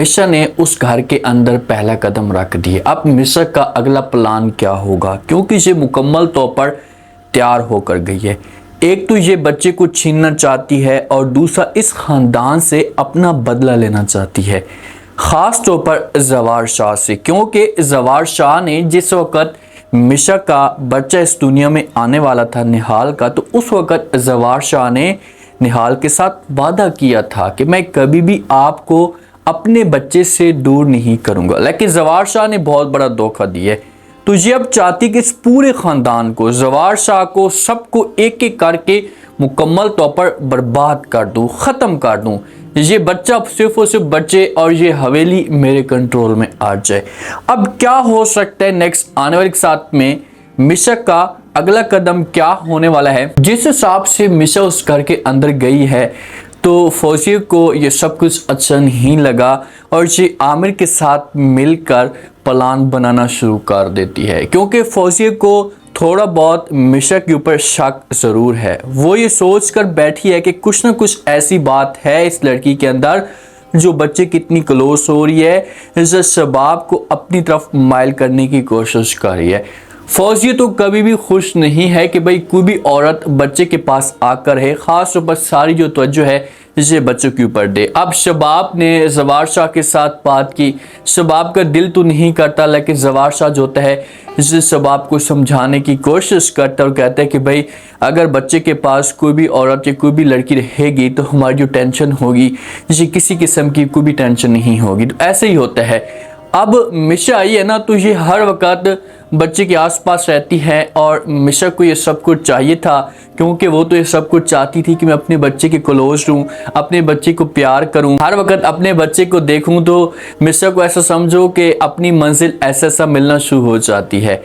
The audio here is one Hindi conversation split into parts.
मिशा ने उस घर के अंदर पहला कदम रख दिया। अब मिशा का अगला प्लान क्या होगा, क्योंकि ये मुकम्मल तौर पर तैयार होकर गई है। एक तो ये बच्चे को छीनना चाहती है और दूसरा इस खानदान से अपना बदला लेना चाहती है, ख़ास तौर पर जवार शाह से, क्योंकि जवार शाह ने जिस वक़्त मिशा का बच्चा इस दुनिया में आने वाला था निहाल का, तो उस वक़्त जवार शाह ने निहाल के साथ वादा किया था कि मैं कभी भी आपको अपने बच्चे से दूर नहीं करूँगा। लेकिन जवार शाह ने बहुत बड़ा धोखा दिया। तो ये अब चाहती कि इस पूरे ख़ानदान को, जवार शाह को, सबको एक एक करके मुकम्मल तौर पर बर्बाद कर दूँ, ख़त्म कर दूँ। ये बच्चा सिर्फ और सिर्फ बच्चे और ये हवेली मेरे कंट्रोल में आ जाए। अब क्या हो सकता है नेक्स्ट आने वाले साथ में मिशा का अगला कदम क्या होने वाला है। जिस हिसाब से मिशा उस घर के अंदर गई है तो फौजिया को ये सब कुछ अच्छा नहीं लगा और ये आमिर के साथ मिलकर प्लान बनाना शुरू कर देती है, क्योंकि फौजिया को थोड़ा बहुत मिशा के ऊपर शक ज़रूर है। वो ये सोच कर बैठी है कि कुछ ना कुछ ऐसी बात है इस लड़की के अंदर जो बच्चे कितनी क्लोज हो रही है, इस शबाब को अपनी तरफ माइल करने की कोशिश कर रही है। फौजिया तो कभी भी खुश नहीं है कि भाई कोई भी औरत बच्चे के पास आकर है, ख़ास तौर पर सारी जो तवज्जो है इसे बच्चों के ऊपर दे। अब शबाब ने जवार शाह के साथ बात की। शबाब का दिल तो नहीं करता, लेकिन जवार शाह जो होता है इसे शबाब को समझाने की कोशिश करता है और कहता है कि भाई अगर बच्चे के पास कोई भी औरत या कोई भी लड़की रहेगी तो हमारी जो टेंशन होगी ये किसी किस्म की कोई भी टेंशन नहीं होगी। तो ऐसे ही होता है। अब मिशा आई है ना, तो ये हर वक्त बच्चे के आसपास रहती है और मिशा को ये सब कुछ चाहिए था, क्योंकि वो तो ये सब कुछ चाहती थी कि मैं अपने बच्चे के क्लोज रहूँ, अपने बच्चे को प्यार करूँ, हर वक्त अपने बच्चे को देखूँ। तो मिशा को ऐसा समझो कि अपनी मंजिल ऐसा ऐसा मिलना शुरू हो जाती है।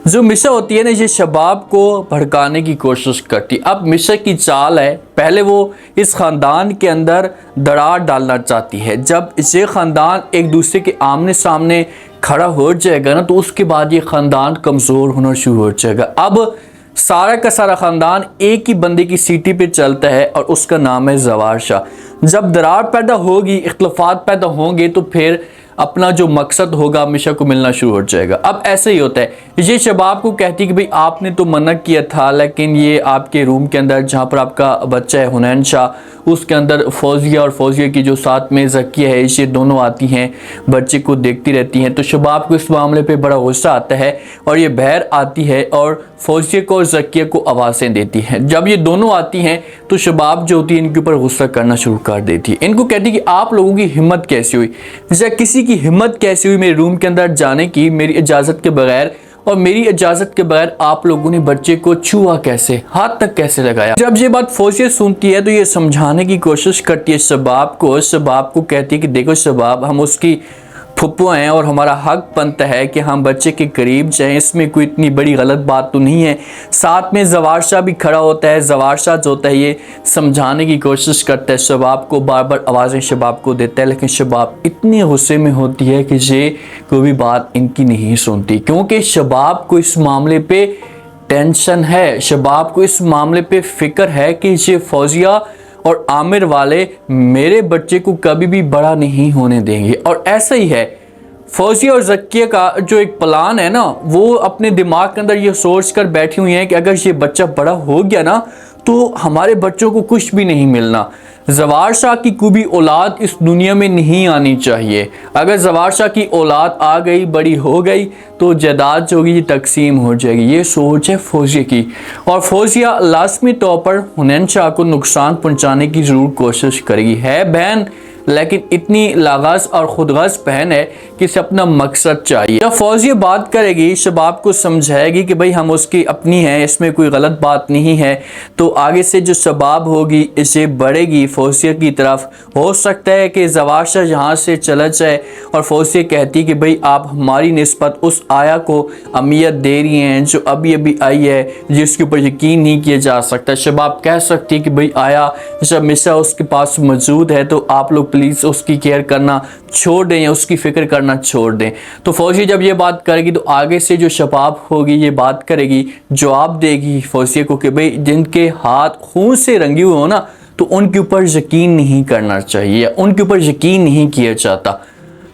जो मिशा होती है ना, ये शबाब को भड़काने की कोशिश करती। अब मिशा की चाल है, पहले वो इस ख़ानदान के अंदर दरार डालना चाहती है। जब ये ख़ानदान एक दूसरे के आमने सामने खड़ा हो जाएगा ना, तो उसके बाद ये ख़ानदान कमज़ोर होना शुरू हो जाएगा। अब सारा का सारा ख़ानदान एक ही बंदे की सीटी पे चलता है और उसका नाम है जवार शाह। जब दरार पैदा होगी, इख्तलाफात पैदा होंगे, तो फिर अपना जो मकसद होगा मिशा को मिलना शुरू हो जाएगा। अब ऐसे ही होता है। ये शबाब को कहती कि भाई आपने तो मना किया था, लेकिन ये आपके रूम के अंदर जहाँ पर आपका बच्चा है हुनैन शाह, उसके अंदर फौजिया और फौजिया की जो साथ में ज़किया है, ये दोनों आती हैं, बच्चे को देखती रहती हैं। तो शबाब को इस मामले पे बड़ा गुस्सा आता है और ये बहर आती है और फौजिया को और ज़किया को आवाज़ें देती हैं। जब ये दोनों आती हैं तो शबाब जो होती है इनके ऊपर गुस्सा करना शुरू कर देती है। इनको कहती कि आप लोगों की हिम्मत कैसे हुई, या किसी की हिम्मत कैसे हुई मेरे रूम के अंदर जाने की मेरी इजाज़त के बगैर, और मेरी इजाज़त के बगैर आप लोगों ने बच्चे को छुआ कैसे, हाथ तक कैसे लगाया। जब ये बात फौजिया सुनती है तो ये समझाने की कोशिश करती है शबाब को कहती है कि देखो शबाब, हम उसकी फुप्पो हैं और हमारा हक बनता है कि हम बच्चे के करीब जाएं, इसमें कोई इतनी बड़ी गलत बात तो नहीं है। साथ में जवार शाह भी खड़ा होता है। जवार शाह जो होता है ये समझाने की कोशिश करता है शबाब को, बार बार आवाज़ें शबाब को देता है, लेकिन शबाब इतनी गुस्से में होती है कि ये कोई भी बात इनकी नहीं सुनती, क्योंकि शबाब को इस मामले पे टेंशन है, शबाब को इस मामले पे फ़िक्र है कि ये फौजिया और आमिर वाले मेरे बच्चे को कभी भी बड़ा नहीं होने देंगे। और ऐसा ही है, फौजिया और ज़किया का जो एक प्लान है ना, वो अपने दिमाग के अंदर ये सोच कर बैठी हुई हैं कि अगर ये बच्चा बड़ा हो गया ना तो हमारे बच्चों को कुछ भी नहीं मिलना। जवार शाह की कोई भी औलाद इस दुनिया में नहीं आनी चाहिए। अगर जवार शाह की औलाद आ गई, बड़ी हो गई, तो जायदाद जो होगी ये तकसीम हो जाएगी। ये सोच है फौजिया की। और फौजिया लाजमी तौर पर हुनैन शाह को नुकसान पहुंचाने की ज़रूर कोशिश करेगी। है बहन, लेकिन इतनी लागाज और खुदगर्ज बहन है कि इसे अपना मकसद चाहिए। जब फौजिया बात करेगी, शबाब को समझाएगी कि भाई हम उसकी अपनी हैं, इसमें कोई गलत बात नहीं है, तो आगे से जो शबाब होगी इसे बढ़ेगी फौजिया की तरफ। हो सकता है कि जवार शाह यहाँ से चला जाए और फौजिया कहती कि भाई आप हमारी निस्बत उस आया को अहमियत दे रही हैं जो अभी अभी आई है, जिसके ऊपर यकीन नहीं किया जा सकता। शबाब कह सकती है कि भाई आया जब मिशा उसके पास मौजूद है तो आप लोग प्लीज़ उसकी केयर करना छोड़ दें या उसकी फ़िक्र करना छोड़ दें। तो फौजिया जब ये बात करेगी तो आगे से जो शबाब होगी ये बात करेगी, जवाब देगी फौजिया को कि भाई जिनके हाथ खून से रंगे हुए हो ना, तो उनके ऊपर यकीन नहीं करना चाहिए, उनके ऊपर यकीन नहीं किया जाता।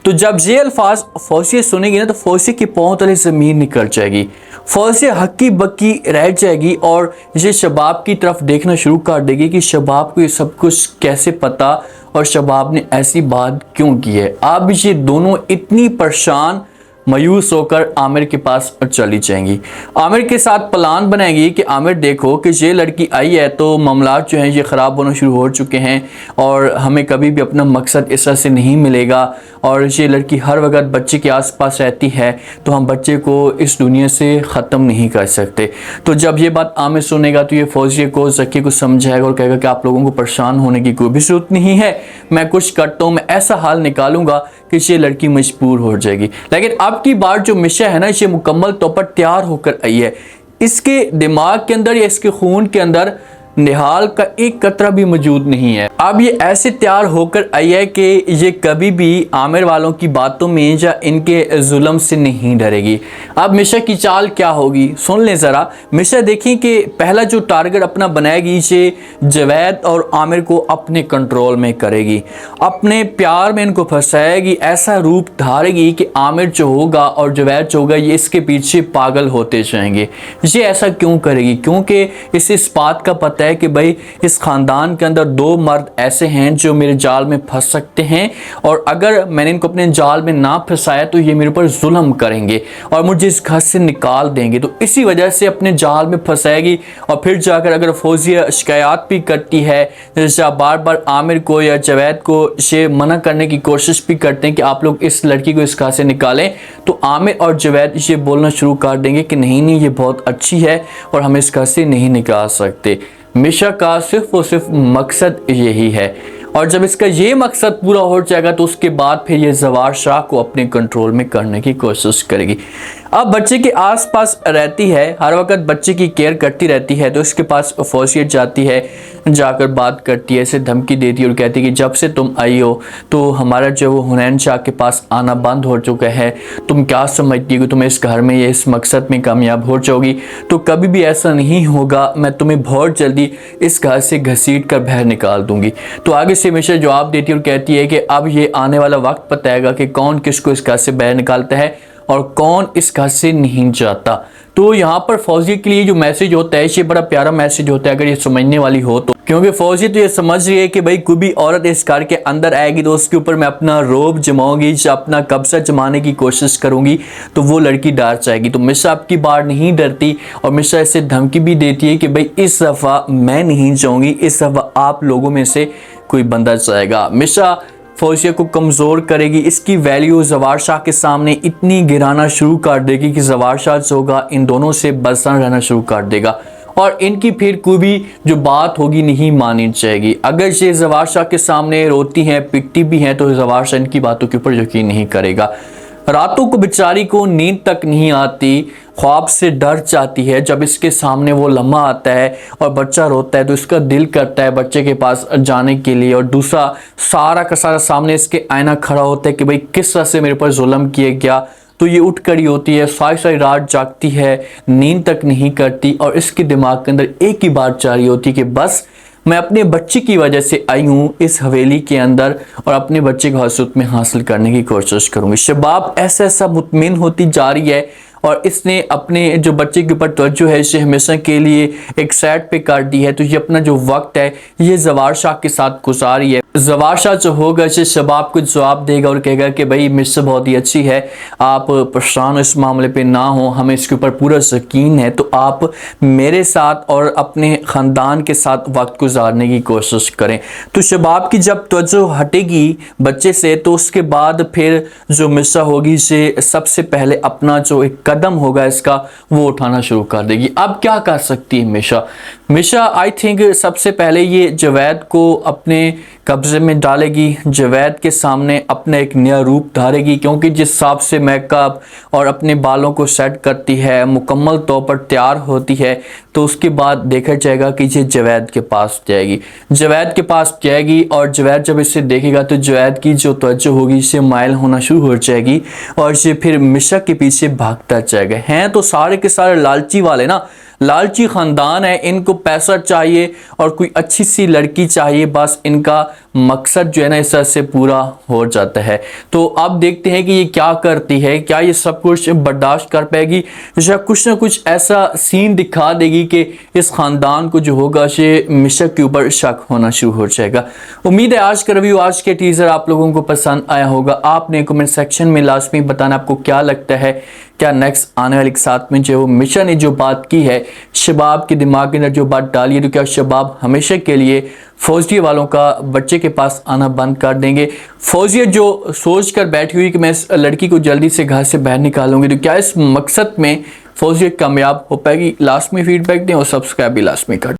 तो जब ये अल्फाज फौजिया सुनेगी ना तो फौजिया की पाँव तले ज़मीन निकल जाएगी, फौजिया हक्की बक्की रह जाएगी और ये शबाब की तरफ देखना शुरू कर देगी कि शबाब को ये सब कुछ कैसे पता और शबाब ने ऐसी बात क्यों की है। अब ये दोनों इतनी परेशान मायूस होकर आमिर के पास चली जाएंगी। आमिर के साथ प्लान बनाएंगी कि आमिर देखो कि ये लड़की आई है तो मामलात जो हैं ये ख़राब होना शुरू हो चुके हैं और हमें कभी भी अपना मकसद इस तरह से नहीं मिलेगा और ये लड़की हर वक्त बच्चे के आसपास रहती है तो हम बच्चे को इस दुनिया से ख़त्म नहीं कर सकते। तो जब ये बात आमिर सुनेगा तो ये फौजिया को ज़की को समझाएगा और कहेगा कि आप लोगों को परेशान होने की कोई भी ज़रूरत नहीं है, मैं कुछ करता हूँ, मैं ऐसा हाल निकालूंगा कि ये लड़की मजबूर हो जाएगी। लेकिन अब की बार जो मिशा है ना ये मुकम्मल तौर पर तैयार होकर आई है। इसके दिमाग के अंदर या इसके खून के अंदर निहाल का एक कतरा भी मौजूद नहीं है। अब ये ऐसे तैयार होकर आई है कि ये कभी भी आमिर वालों की बातों में या इनके जुल्म से नहीं डरेगी। अब मिशा की चाल क्या होगी सुन लें ज़रा। मिशा देखें कि पहला जो टारगेट अपना बनाएगी ये जवैद और आमिर को अपने कंट्रोल में करेगी, अपने प्यार में इनको फंसाएगी, ऐसा रूप धारेगी कि आमिर जो होगा और जवैद जो होगा ये इसके पीछे पागल होते जाएंगे। ये ऐसा क्यों करेगी? क्योंकि इसे इस बात का पता है कि भाई इस खानदान के अंदर दो मर्द ऐसे हैं जो मेरे जाल में फंस सकते हैं और अगर मैंने इनको अपने जाल में ना फंसाया तो ये मेरे ऊपर जुल्म करेंगे और मुझे इस घर से निकाल देंगे। तो इसी वजह से अपने जाल में फंसाएगी और फिर जाकर अगर फौजिया शिकायत भी करती है, जैसे बार बार आमिर को या जवैद को ये मना करने की कोशिश भी करते हैं कि आप लोग इस लड़की को इस घर से निकालें, तो आमिर और जवैद ये बोलना शुरू कर देंगे कि नहीं नहीं ये बहुत अच्छी है और हम इस घर से नहीं निकाल सकते। मिशा का सिर्फ और सिर्फ मकसद यही है और जब इसका ये मकसद पूरा हो जाएगा तो उसके बाद फिर ये जवार शाह को अपने कंट्रोल में करने की कोशिश करेगी। अब बच्चे के आसपास रहती है, हर वक्त बच्चे की केयर करती रहती है, तो इसके पास फौजियत जाती है, जाकर बात करती है, इसे धमकी देती है और कहती है कि जब से तुम आई हो तो हमारा जो वो हुनैन शाह के पास आना बंद हो चुका है। तुम क्या समझती हो कि तुम इस घर में ये इस मकसद में कामयाब हो जाओगी? तो कभी भी ऐसा नहीं होगा, मैं तुम्हें बहुत जल्दी इस घर से घसीट कर बाहर निकाल दूंगी। तो आगे से मिशा जवाब देती है और कहती है कि अब ये आने वाला वक्त बताएगा कि कौन किसको इस घर से बाहर निकालता है और कौन इस घर से नहीं जाता। तो यहाँ पर फौजिया के लिए जो मैसेज होता है ये बड़ा प्यारा मैसेज होता है अगर ये समझने वाली हो तो, क्योंकि फौजिया तो ये समझ रही है कि भाई कोई भी औरत इस घर के अंदर आएगी तो उसके ऊपर मैं अपना रोब जमाऊंगी, अपना कब्जा जमाने की कोशिश करूंगी तो वो लड़की डर जाएगी। तो मिशा आपकी बार नहीं डरती और मिशा इसे धमकी भी देती है कि भाई इस दफ़ा मैं नहीं जाऊंगी, इस दफ़ा आप लोगों में से कोई बंदा जाएगा। मिशा फौजिया को कमज़ोर करेगी, इसकी वैल्यू जवार शाह के सामने इतनी गिराना शुरू कर देगी कि जवार शाह जो होगा इन दोनों से बरसना रहना शुरू कर देगा और इनकी फिर कोई भी जो बात होगी नहीं मानी जाएगी। अगर ये जवार शाह के सामने रोती हैं पिटती भी हैं तो जवार शाह इनकी बातों के ऊपर यकीन नहीं करेगा। रातों को बेचारी को नींद तक नहीं आती, ख्वाब से डर जाती है। जब इसके सामने वो लम्हा आता है और बच्चा रोता है तो इसका दिल करता है बच्चे के पास जाने के लिए और दूसरा सारा का सारा सामने इसके आईना खड़ा होता है कि भाई किस तरह से मेरे ऊपर जुल्म किया गया। तो ये उठ खड़ी होती है, सारी सारी रात जागती है, नींद तक नहीं करती और इसके दिमाग के अंदर एक ही बात जा रही होती कि बस मैं अपने बच्चे की वजह से आई हूँ इस हवेली के अंदर और अपने बच्चे को हसूत में हासिल करने की कोशिश करूँगी। शबाब ऐसा ऐसा मुतमिन होती जा रही है और इसने अपने जो बच्चे के ऊपर तवज्जो है इसे हमेशा के लिए एक साइड पे कर दी है। तो ये अपना जो वक्त है ये जवार शाह के साथ गुजारी है। जवार शाह जो होगा इसे शबाब को जवाब देगा और कहेगा कि भाई मिस्र बहुत ही अच्छी है, आप परेशान इस मामले पे ना हो, हमें इसके ऊपर पूरा यकीन है, तो आप मेरे साथ और अपने ख़ानदान के साथ वक्त गुजारने की कोशिश करें। तो शबाब की जब तवज्जो हटेगी बच्चे से तो उसके बाद फिर जो मिस्र होगी इसे सबसे पहले अपना जो एक कदम होगा इसका वो उठाना शुरू कर देगी। अब क्या कर सकती है मिशा आई थिंक सबसे पहले ये जवैद को अपने कब्जे में डालेगी, जवैद के सामने अपना एक नया रूप धारेगी, क्योंकि जिस हिसाब से मेकअप और अपने बालों को सेट करती है, मुकम्मल तौर पर तैयार होती है, तो उसके बाद देखा जाएगा कि ये जवैद के पास जाएगी। जवैद के पास जाएगी और जवैद जब इसे देखेगा तो जवैद की जो तवज्जो होगी इसे माइल होना शुरू हो जाएगी और ये फिर मिशा के पीछे भागता जाएगा। हैं तो सारे के सारे लालची वाले ना, लालची ख़ानदान है, इनको पैसा चाहिए और कोई अच्छी सी लड़की चाहिए, बस इनका मकसद जो है ना इस तरह से पूरा हो जाता है। तो अब देखते हैं कि ये क्या करती है, क्या ये सब कुछ बर्दाश्त कर पाएगी, या कुछ ना कुछ ऐसा सीन दिखा देगी कि इस ख़ानदान को जो होगा ये मिशा के ऊपर शक होना शुरू हो जाएगा। उम्मीद है आज का रिव्यू, आज के टीज़र आप लोगों को पसंद आया होगा। आपने कमेंट सेक्शन में लाजमी बताना आपको क्या लगता है, क्या नेक्स्ट आने वाले के साथ में जो मिशा ने जो बात की है, शबाब के दिमाग के अंदर जो बात डाली है, तो क्या शबाब हमेशा के लिए फौजिया वालों का बच्चे के पास आना बंद कर देंगे। फौजिया जो सोच कर बैठी हुई कि मैं इस लड़की को जल्दी से घर से बाहर निकालूंगी, तो क्या इस मकसद में फौजिया कामयाब हो पाएगी? लास्ट में फीडबैक दें और सब्सक्राइब भी लास्ट में कर